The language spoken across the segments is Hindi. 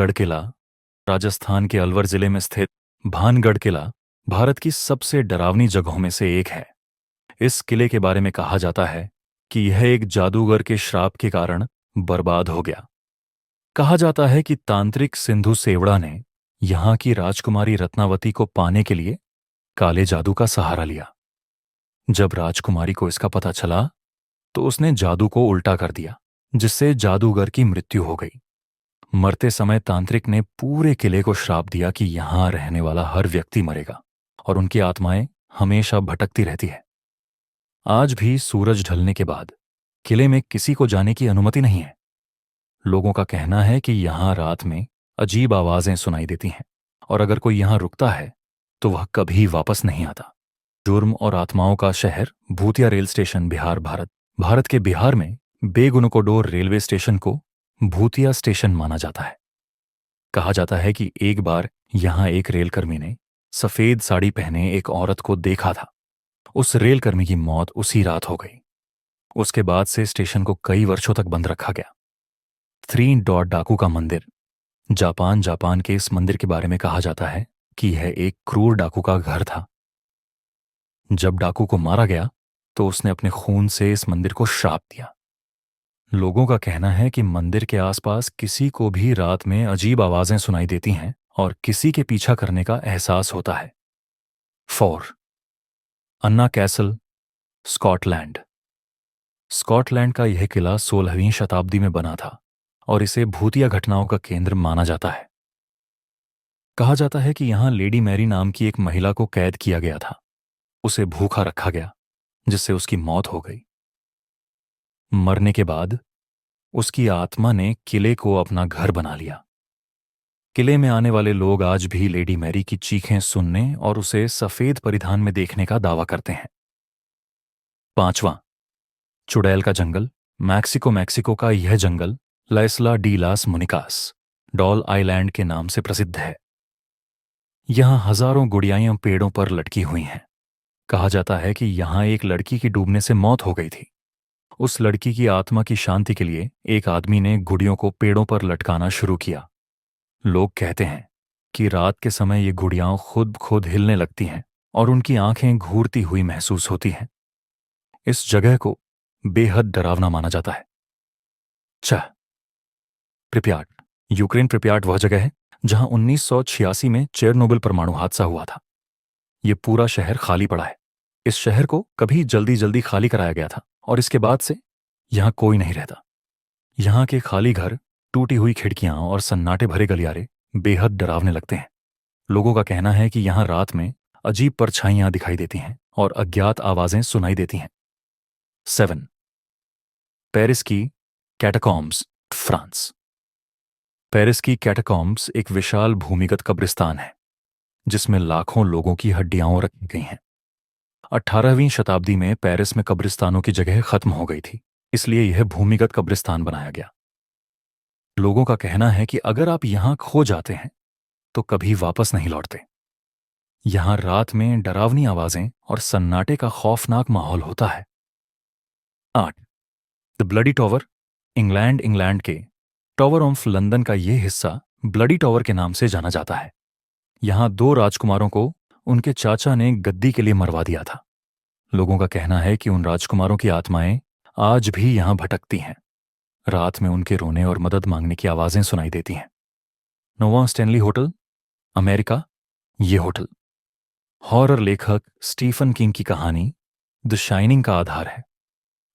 गढ़ किला राजस्थान के अलवर जिले में स्थित भानगढ़ किला भारत की सबसे डरावनी जगहों में से एक है। इस किले के बारे में कहा जाता है कि यह एक जादूगर के श्राप के कारण बर्बाद हो गया। कहा जाता है कि तांत्रिक सिंधु सेवड़ा ने यहां की राजकुमारी रत्नावती को पाने के लिए काले जादू का सहारा लिया। जब राजकुमारी को इसका पता चला तो उसने जादू को उल्टा कर दिया, जिससे जादूगर की मृत्यु हो गई। मरते समय तांत्रिक ने पूरे किले को श्राप दिया कि यहां रहने वाला हर व्यक्ति मरेगा और उनकी आत्माएं हमेशा भटकती रहती है। आज भी सूरज ढलने के बाद किले में किसी को जाने की अनुमति नहीं है। लोगों का कहना है कि यहां रात में अजीब आवाजें सुनाई देती हैं और अगर कोई यहां रुकता है तो वह कभी वापस नहीं आता। जुर्म और आत्माओं का शहर भूतिया रेल स्टेशन बिहार भारत के बिहार में बेगुनकोडोर रेलवे स्टेशन को भूतिया स्टेशन माना जाता है। कहा जाता है कि एक बार यहां एक रेलकर्मी ने सफेद साड़ी पहने एक औरत को देखा था। उस रेलकर्मी की मौत उसी रात हो गई। उसके बाद से स्टेशन को कई वर्षों तक बंद रखा गया। थ्री डॉट डाकू का मंदिर जापान के इस मंदिर के बारे में कहा जाता है कि यह एक क्रूर डाकू का घर था। जब डाकू को मारा गया तो उसने अपने खून से इस मंदिर को श्राप दिया। लोगों का कहना है कि मंदिर के आसपास किसी को भी रात में अजीब आवाजें सुनाई देती हैं और किसी के पीछा करने का एहसास होता है। 4. अन्ना कैसल, स्कॉटलैंड। स्कॉटलैंड का यह किला 16वीं शताब्दी में बना था और इसे भूतिया घटनाओं का केंद्र माना जाता है। कहा जाता है कि यहां लेडी मैरी नाम की एक महिला को कैद किया गया था। उसे भूखा रखा गया, जिससे उसकी मौत हो गई। मरने के बाद उसकी आत्मा ने किले को अपना घर बना लिया। किले में आने वाले लोग आज भी लेडी मैरी की चीखें सुनने और उसे सफेद परिधान में देखने का दावा करते हैं। 5वां, चुड़ैल का जंगल। मैक्सिको का यह जंगल लाइस्ला डी लास मुनिकास, डॉल आइलैंड के नाम से प्रसिद्ध है। यहां हजारों गुड़ियाएं पेड़ों पर लटकी हुई हैं। कहा जाता है कि यहां एक लड़की की डूबने से मौत हो गई थी। उस लड़की की आत्मा की शांति के लिए एक आदमी ने गुड़ियों को पेड़ों पर लटकाना शुरू किया। लोग कहते हैं कि रात के समय ये गुड़ियां खुद हिलने लगती हैं और उनकी आंखें घूरती हुई महसूस होती हैं। इस जगह को बेहद डरावना माना जाता है। 6. प्रिप्याट। यूक्रेन प्रिप्याट वह जगह है जहां 1986 में चेरनोबिल परमाणु हादसा हुआ था। यह पूरा शहर खाली पड़ा है। इस शहर को कभी जल्दी खाली कराया गया था और इसके बाद से यहां कोई नहीं रहता। यहां के खाली घर, टूटी हुई खिड़कियां और सन्नाटे भरे गलियारे बेहद डरावने लगते हैं। लोगों का कहना है कि यहां रात में अजीब परछाइयां दिखाई देती हैं और अज्ञात आवाजें सुनाई देती हैं। 7. पेरिस की कैटाकॉम्ब्स, फ्रांस। पेरिस की कैटाकॉम्ब्स एक विशाल भूमिगत कब्रिस्तान है जिसमें लाखों लोगों की हड्डियां रखी गई हैं। 18वीं शताब्दी में पेरिस में कब्रिस्तानों की जगह खत्म हो गई थी, इसलिए यह भूमिगत कब्रिस्तान बनाया गया। लोगों का कहना है कि अगर आप यहां खो जाते हैं तो कभी वापस नहीं लौटते। यहां रात में डरावनी आवाजें और सन्नाटे का खौफनाक माहौल होता है। 8. द ब्लडी टॉवर, इंग्लैंड के टॉवर ऑफ लंदन का यह हिस्सा ब्लडी टॉवर के नाम से जाना जाता है। यहां 2 राजकुमारों को उनके चाचा ने गद्दी के लिए मरवा दिया था। लोगों का कहना है कि उन राजकुमारों की आत्माएं आज भी यहां भटकती हैं। रात में उनके रोने और मदद मांगने की आवाजें सुनाई देती हैं। 9वां स्टैनली होटल, अमेरिका। ये होटल हॉरर लेखक स्टीफन किंग की कहानी द शाइनिंग का आधार है।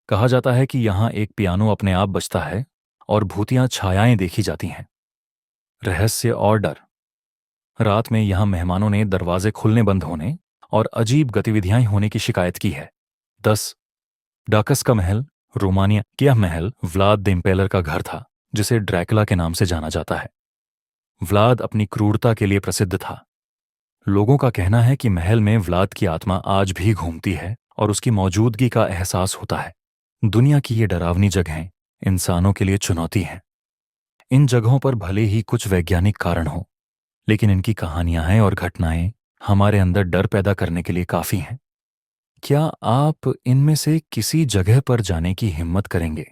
कहा जाता है कि यहां एक पियानो अपने आप बजता है और भूतियां छायाएं देखी जाती हैं। रहस्य और डर। रात में यहां मेहमानों ने दरवाजे खुलने बंद होने और अजीब गतिविधियां होने की शिकायत की है। 10. डाकस का महल, रोमानिया। यह महल व्लाद द इम्पेलर का घर था, जिसे ड्रैकुला के नाम से जाना जाता है। व्लाद अपनी क्रूरता के लिए प्रसिद्ध था। लोगों का कहना है कि महल में व्लाद की आत्मा आज भी घूमती है और उसकी मौजूदगी का एहसास होता है। दुनिया की ये डरावनी जगहें इंसानों के लिए चुनौती हैं। इन जगहों पर भले ही कुछ वैज्ञानिक कारण हो, लेकिन इनकी कहानियां और घटनाएं हमारे अंदर डर पैदा करने के लिए काफी हैं। क्या आप इनमें से किसी जगह पर जाने की हिम्मत करेंगे?